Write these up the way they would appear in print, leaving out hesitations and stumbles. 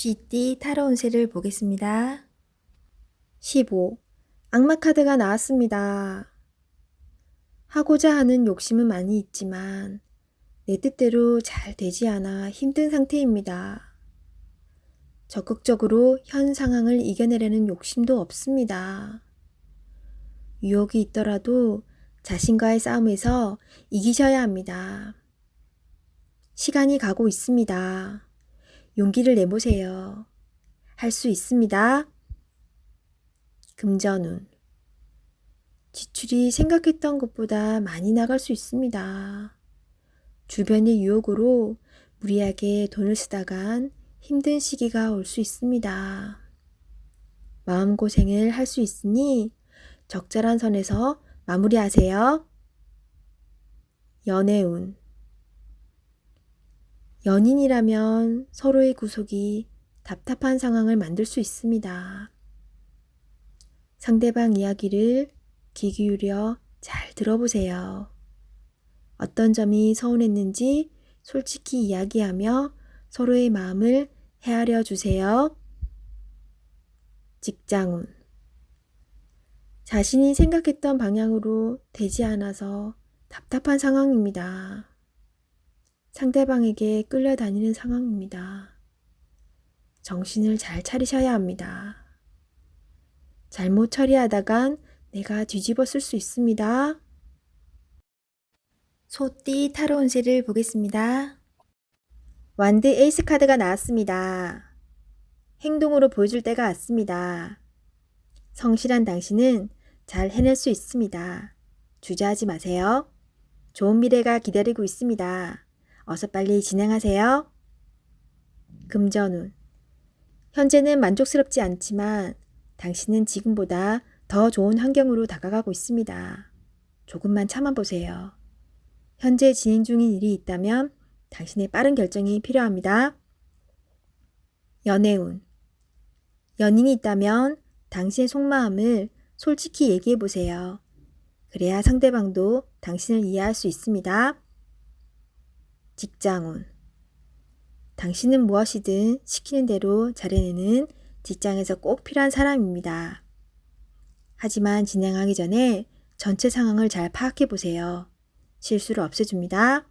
쥐띠 타로 운세를 보겠습니다. 15. 악마 카드가 나왔습니다. 하고자 하는 욕심은 많이 있지만 내 뜻대로 잘 되지 않아 힘든 상태입니다. 적극적으로 현 상황을 이겨내려는 욕심도 없습니다. 유혹이 있더라도 자신과의 싸움에서 이기셔야 합니다. 시간이 가고 있습니다. 용기를 내보세요. 할 수 있습니다. 금전운. 지출이 생각했던 것보다 많이 나갈 수 있습니다. 주변의 유혹으로 무리하게 돈을 쓰다간 힘든 시기가 올 수 있습니다. 마음고생을 할 수 있으니 적절한 선에서 마무리하세요. 연애운. 연인이라면 서로의 구속이 답답한 상황을 만들 수 있습니다. 상대방 이야기를 귀 기울여 잘 들어보세요. 어떤 점이 서운했는지 솔직히 이야기하며 서로의 마음을 헤아려 주세요. 직장운. 자신이 생각했던 방향으로 되지 않아서 답답한 상황입니다. 상대방에게 끌려다니는 상황입니다. 정신을 잘 차리셔야 합니다. 잘못 처리하다간 내가 뒤집어 쓸 수 있습니다. 소띠 타로 운세를 보겠습니다. 완드 에이스 카드가 나왔습니다. 행동으로 보여줄 때가 왔습니다. 성실한 당신은 잘 해낼 수 있습니다. 주저하지 마세요. 좋은 미래가 기다리고 있습니다. 어서 빨리 진행하세요. 금전운. 현재는 만족스럽지 않지만 당신은 지금보다 더 좋은 환경으로 다가가고 있습니다. 조금만 참아보세요. 현재 진행 중인 일이 있다면 당신의 빠른 결정이 필요합니다. 연애운. 연인이 있다면 당신의 속마음을 솔직히 얘기해보세요. 그래야 상대방도 당신을 이해할 수 있습니다. 직장운. 당신은 무엇이든 시키는 대로 잘해내는 직장에서 꼭 필요한 사람입니다. 하지만 진행하기 전에 전체 상황을 잘 파악해 보세요. 실수를 없애줍니다.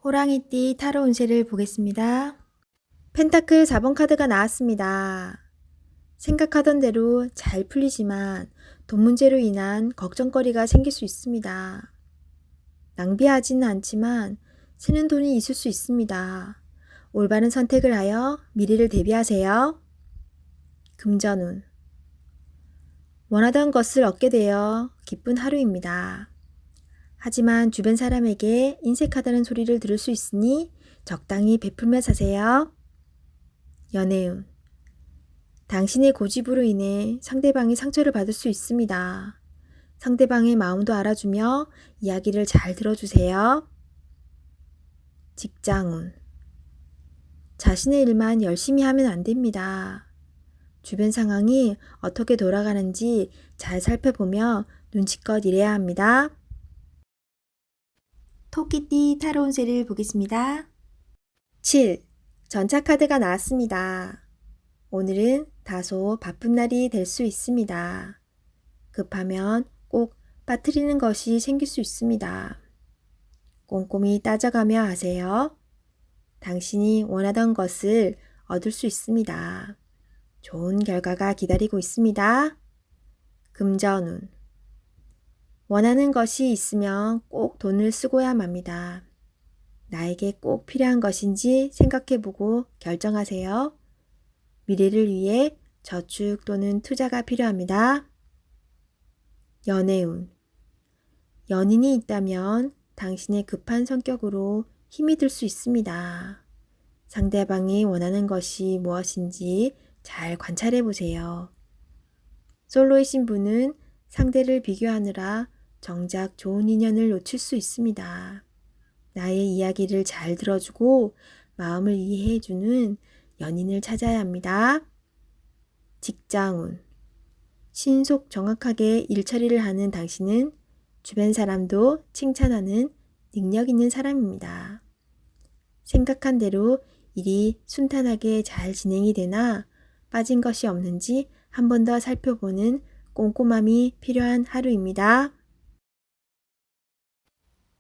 호랑이띠 타로 운세를 보겠습니다. 펜타클 4번 카드가 나왔습니다. 생각하던 대로 잘 풀리지만 돈 문제로 인한 걱정거리가 생길 수 있습니다. 낭비하지는 않지만 새는 돈이 있을 수 있습니다. 올바른 선택을 하여 미래를 대비하세요. 금전운. 원하던 것을 얻게 되어 기쁜 하루입니다. 하지만 주변 사람에게 인색하다는 소리를 들을 수 있으니 적당히 베풀며 사세요. 연애운. 당신의 고집으로 인해 상대방이 상처를 받을 수 있습니다. 상대방의 마음도 알아주며 이야기를 잘 들어주세요. 직장운. 자신의 일만 열심히 하면 안 됩니다. 주변 상황이 어떻게 돌아가는지 잘 살펴보며 눈치껏 일해야 합니다. 토끼띠 타로 운세를 보겠습니다. 7. 전차 카드가 나왔습니다. 오늘은 다소 바쁜 날이 될 수 있습니다. 급하면 꼭 빠뜨리는 것이 생길 수 있습니다. 꼼꼼히 따져가며 하세요. 당신이 원하던 것을 얻을 수 있습니다. 좋은 결과가 기다리고 있습니다. 금전운. 원하는 것이 있으면 꼭 돈을 쓰고야 합니다. 나에게 꼭 필요한 것인지 생각해보고 결정하세요. 미래를 위해 저축 또는 투자가 필요합니다. 연애운. 연인이 있다면 당신의 급한 성격으로 힘이 들 수 있습니다. 상대방이 원하는 것이 무엇인지 잘 관찰해 보세요. 솔로이신 분은 상대를 비교하느라 정작 좋은 인연을 놓칠 수 있습니다. 나의 이야기를 잘 들어주고 마음을 이해해주는 연인을 찾아야 합니다. 직장운. 신속 정확하게 일처리를 하는 당신은 주변 사람도 칭찬하는 능력 있는 사람입니다. 생각한 대로 일이 순탄하게 잘 진행이 되나 빠진 것이 없는지 한 번 더 살펴보는 꼼꼼함이 필요한 하루입니다.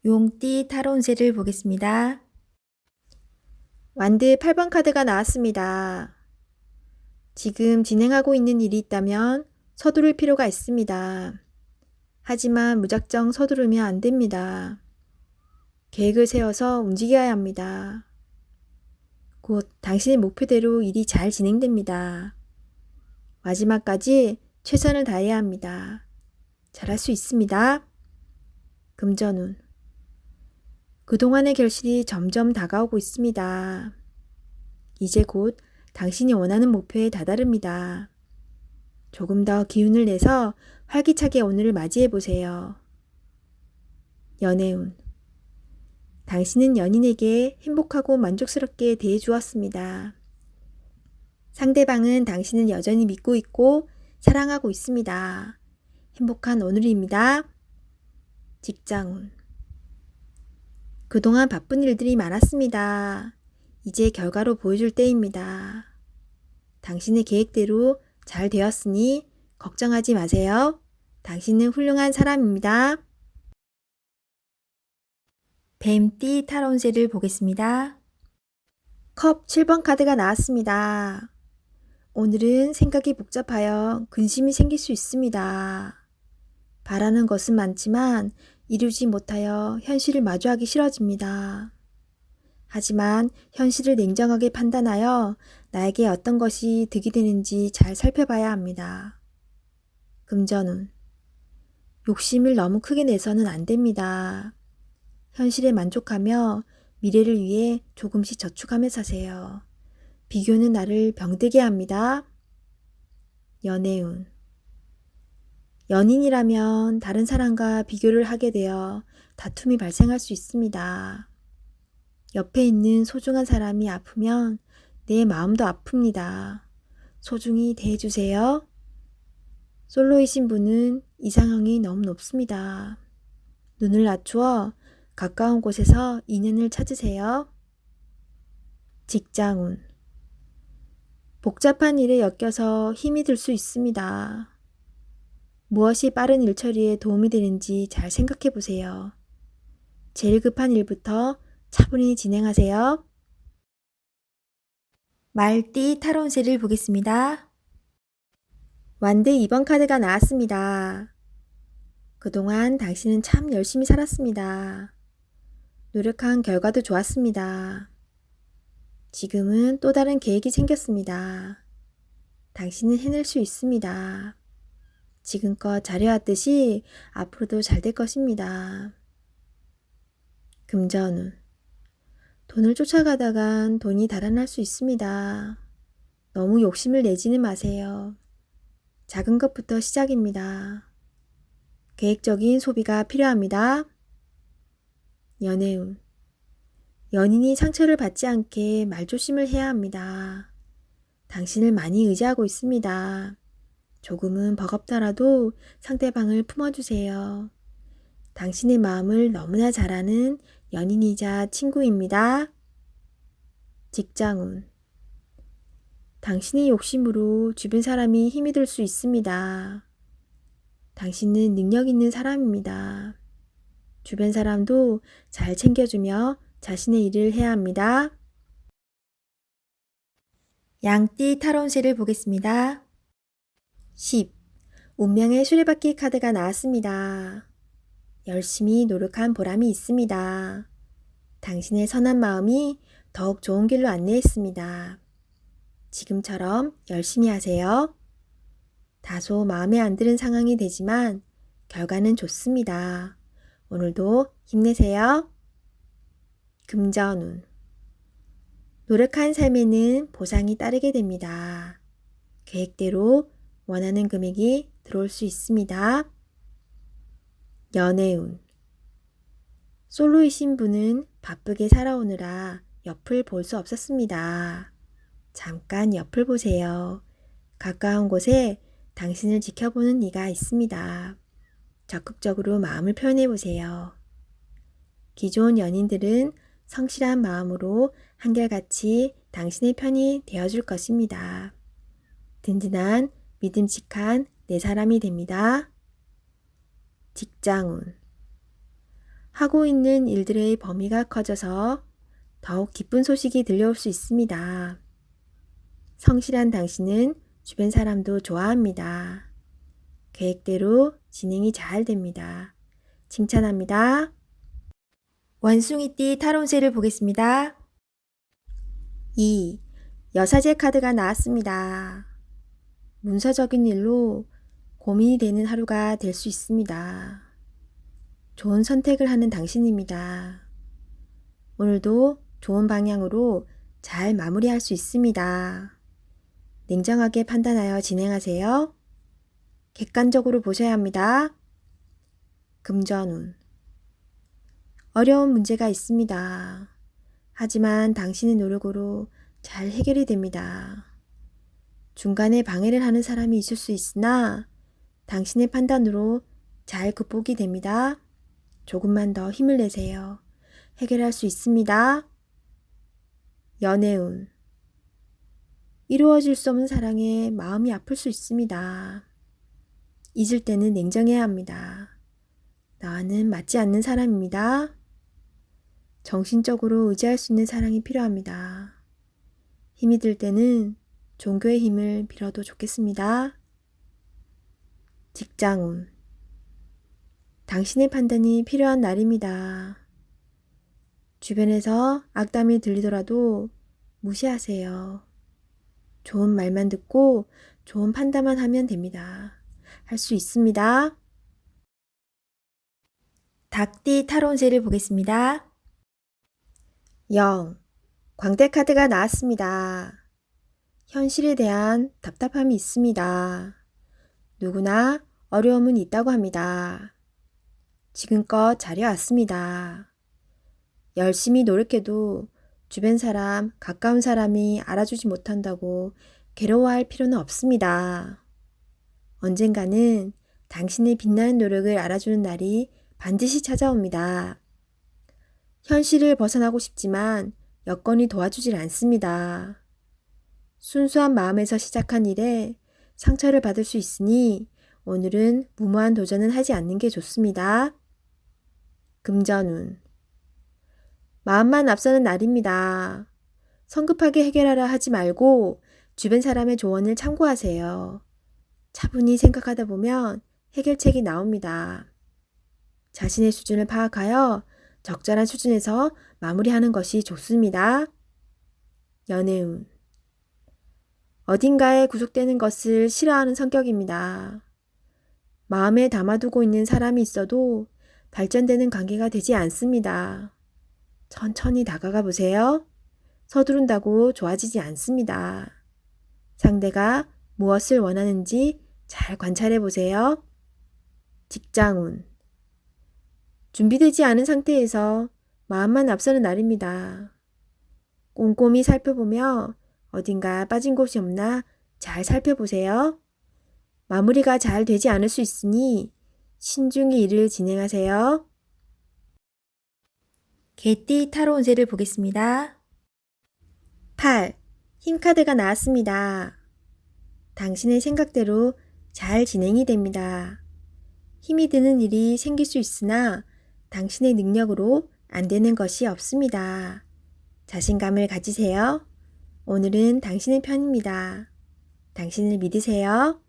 용띠 타로 운세를 보겠습니다. 완드 8번 카드가 나왔습니다. 지금 진행하고 있는 일이 있다면 서두를 필요가 있습니다. 하지만 무작정 서두르면 안 됩니다. 계획을 세워서 움직여야 합니다. 곧 당신의 목표대로 일이 잘 진행됩니다. 마지막까지 최선을 다해야 합니다. 잘할 수 있습니다. 금전운. 그동안의 결실이 점점 다가오고 있습니다. 이제 곧 당신이 원하는 목표에 다다릅니다. 조금 더 기운을 내서 활기차게 오늘을 맞이해 보세요. 연애운. 당신은 연인에게 행복하고 만족스럽게 대해 주었습니다. 상대방은 당신을 여전히 믿고 있고 사랑하고 있습니다. 행복한 오늘입니다. 직장운. 그동안 바쁜 일들이 많았습니다. 이제 결과로 보여줄 때입니다. 당신의 계획대로 잘 되었으니 걱정하지 마세요. 당신은 훌륭한 사람입니다. 뱀띠 타로 운세를 보겠습니다. 컵 7번 카드가 나왔습니다. 오늘은 생각이 복잡하여 근심이 생길 수 있습니다. 바라는 것은 많지만 이루지 못하여 현실을 마주하기 싫어집니다. 하지만 현실을 냉정하게 판단하여 나에게 어떤 것이 득이 되는지 잘 살펴봐야 합니다. 금전운. 욕심을 너무 크게 내서는 안 됩니다. 현실에 만족하며 미래를 위해 조금씩 저축하며 사세요. 비교는 나를 병들게 합니다. 연애운. 연인이라면 다른 사람과 비교를 하게 되어 다툼이 발생할 수 있습니다. 옆에 있는 소중한 사람이 아프면 내 마음도 아픕니다. 소중히 대해주세요. 솔로이신 분은 이상형이 너무 높습니다. 눈을 낮추어 가까운 곳에서 인연을 찾으세요. 직장운. 복잡한 일에 엮여서 힘이 들 수 있습니다. 무엇이 빠른 일 처리에 도움이 되는지 잘 생각해 보세요. 제일 급한 일부터 차분히 진행하세요. 말띠 타로 운세를 보겠습니다. 완드 2번 카드가 나왔습니다. 그동안 당신은 참 열심히 살았습니다. 노력한 결과도 좋았습니다. 지금은 또 다른 계획이 생겼습니다. 당신은 해낼 수 있습니다. 지금껏 잘해왔듯이 앞으로도 잘 될 것입니다. 금전운. 돈을 쫓아가다간 돈이 달아날 수 있습니다. 너무 욕심을 내지는 마세요. 작은 것부터 시작입니다. 계획적인 소비가 필요합니다. 연애운. 연인이 상처를 받지 않게 말조심을 해야 합니다. 당신을 많이 의지하고 있습니다. 조금은 버겁더라도 상대방을 품어주세요. 당신의 마음을 너무나 잘 아는 연인이자 친구입니다. 직장운. 당신의 욕심으로 주변 사람이 힘이 들 수 있습니다. 당신은 능력 있는 사람입니다. 주변 사람도 잘 챙겨주며 자신의 일을 해야 합니다. 양띠 타로 운세를 보겠습니다. 10. 운명의 수레바퀴 카드가 나왔습니다. 열심히 노력한 보람이 있습니다. 당신의 선한 마음이 더욱 좋은 길로 안내했습니다. 지금처럼 열심히 하세요. 다소 마음에 안 드는 상황이 되지만 결과는 좋습니다. 오늘도 힘내세요. 금전운. 노력한 삶에는 보상이 따르게 됩니다. 계획대로 원하는 금액이 들어올 수 있습니다. 연애운. 솔로이신 분은 바쁘게 살아오느라 옆을 볼 수 없었습니다. 잠깐 옆을 보세요. 가까운 곳에 당신을 지켜보는 이가 있습니다. 적극적으로 마음을 표현해 보세요. 기존 연인들은 성실한 마음으로 한결같이 당신의 편이 되어줄 것입니다. 든든한 믿음직한 내 사람이 됩니다. 직장운. 하고 있는 일들의 범위가 커져서 더욱 기쁜 소식이 들려올 수 있습니다. 성실한 당신은 주변 사람도 좋아합니다. 계획대로 진행이 잘 됩니다. 칭찬합니다. 원숭이띠 타로운세를 보겠습니다. 2. 여사제 카드가 나왔습니다. 문서적인 일로 고민이 되는 하루가 될 수 있습니다. 좋은 선택을 하는 당신입니다. 오늘도 좋은 방향으로 잘 마무리할 수 있습니다. 냉정하게 판단하여 진행하세요. 객관적으로 보셔야 합니다. 금전운. 어려운 문제가 있습니다. 하지만 당신의 노력으로 잘 해결이 됩니다. 중간에 방해를 하는 사람이 있을 수 있으나 당신의 판단으로 잘 극복이 됩니다. 조금만 더 힘을 내세요. 해결할 수 있습니다. 연애운. 이루어질 수 없는 사랑에 마음이 아플 수 있습니다. 잊을 때는 냉정해야 합니다. 나와는 맞지 않는 사람입니다. 정신적으로 의지할 수 있는 사랑이 필요합니다. 힘이 들 때는 종교의 힘을 빌어도 좋겠습니다. 직장운. 당신의 판단이 필요한 날입니다. 주변에서 악담이 들리더라도 무시하세요. 좋은 말만 듣고 좋은 판단만 하면 됩니다. 할 수 있습니다. 닭띠 타로운세를 보겠습니다. 0. 광대 카드가 나왔습니다. 현실에 대한 답답함이 있습니다. 누구나 어려움은 있다고 합니다. 지금껏 잘해왔습니다. 열심히 노력해도 주변 사람, 가까운 사람이 알아주지 못한다고 괴로워할 필요는 없습니다. 언젠가는 당신의 빛나는 노력을 알아주는 날이 반드시 찾아옵니다. 현실을 벗어나고 싶지만 여건이 도와주질 않습니다. 순수한 마음에서 시작한 일에 상처를 받을 수 있으니 오늘은 무모한 도전은 하지 않는 게 좋습니다. 금전운. 마음만 앞서는 날입니다. 성급하게 해결하려 하지 말고 주변 사람의 조언을 참고하세요. 차분히 생각하다 보면 해결책이 나옵니다. 자신의 수준을 파악하여 적절한 수준에서 마무리하는 것이 좋습니다. 연애운. 어딘가에 구속되는 것을 싫어하는 성격입니다. 마음에 담아두고 있는 사람이 있어도 발전되는 관계가 되지 않습니다. 천천히 다가가 보세요. 서두른다고 좋아지지 않습니다. 상대가 무엇을 원하는지 잘 관찰해 보세요. 직장운. 준비되지 않은 상태에서 마음만 앞서는 날입니다. 꼼꼼히 살펴보며 어딘가 빠진 곳이 없나 잘 살펴보세요. 마무리가 잘 되지 않을 수 있으니 신중히 일을 진행하세요. 개띠 타로 운세를 보겠습니다. 8. 힘카드가 나왔습니다. 당신의 생각대로 잘 진행이 됩니다. 힘이 드는 일이 생길 수 있으나 당신의 능력으로 안 되는 것이 없습니다. 자신감을 가지세요. 오늘은 당신의 편입니다. 당신을 믿으세요.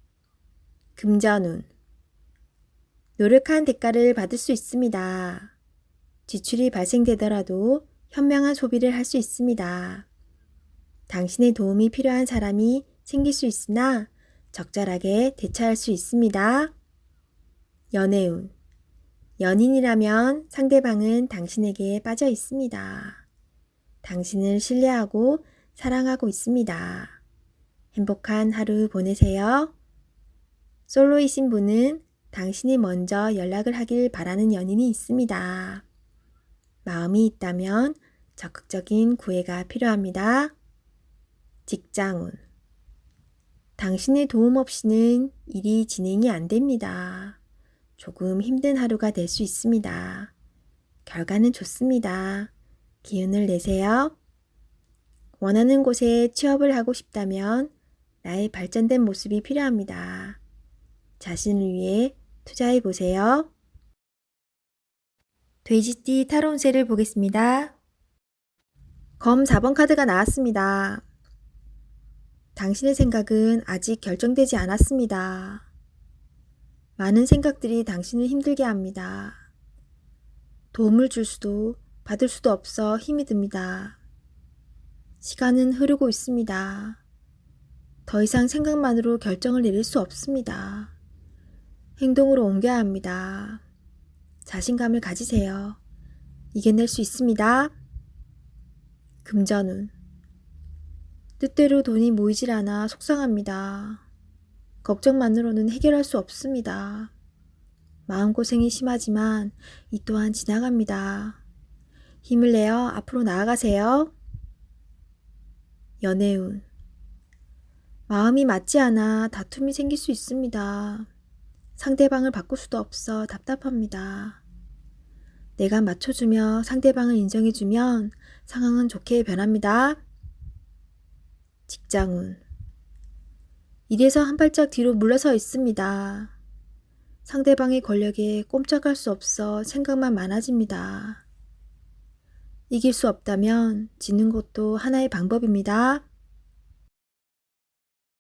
금전운. 노력한 대가를 받을 수 있습니다. 지출이 발생되더라도 현명한 소비를 할 수 있습니다. 당신의 도움이 필요한 사람이 생길 수 있으나 적절하게 대처할 수 있습니다. 연애운. 연인이라면 상대방은 당신에게 빠져 있습니다. 당신을 신뢰하고 사랑하고 있습니다. 행복한 하루 보내세요. 솔로이신 분은 당신이 먼저 연락을 하길 바라는 연인이 있습니다. 마음이 있다면 적극적인 구애가 필요합니다. 직장운. 당신의 도움 없이는 일이 진행이 안 됩니다. 조금 힘든 하루가 될 수 있습니다. 결과는 좋습니다. 기운을 내세요. 원하는 곳에 취업을 하고 싶다면 나의 발전된 모습이 필요합니다. 자신을 위해 투자해 보세요. 돼지띠 타로 운세를 보겠습니다. 검 4번 카드가 나왔습니다. 당신의 생각은 아직 결정되지 않았습니다. 많은 생각들이 당신을 힘들게 합니다. 도움을 줄 수도 받을 수도 없어 힘이 듭니다. 시간은 흐르고 있습니다. 더 이상 생각만으로 결정을 내릴 수 없습니다. 행동으로 옮겨야 합니다. 자신감을 가지세요. 이겨낼 수 있습니다. 금전운. 뜻대로 돈이 모이질 않아 속상합니다. 걱정만으로는 해결할 수 없습니다. 마음고생이 심하지만 이 또한 지나갑니다. 힘을 내어 앞으로 나아가세요. 연애운. 마음이 맞지 않아 다툼이 생길 수 있습니다. 상대방을 바꿀 수도 없어 답답합니다. 내가 맞춰주며 상대방을 인정해주면 상황은 좋게 변합니다. 직장운. 일에서 한 발짝 뒤로 물러서 있습니다. 상대방의 권력에 꼼짝할 수 없어 생각만 많아집니다. 이길 수 없다면 지는 것도 하나의 방법입니다.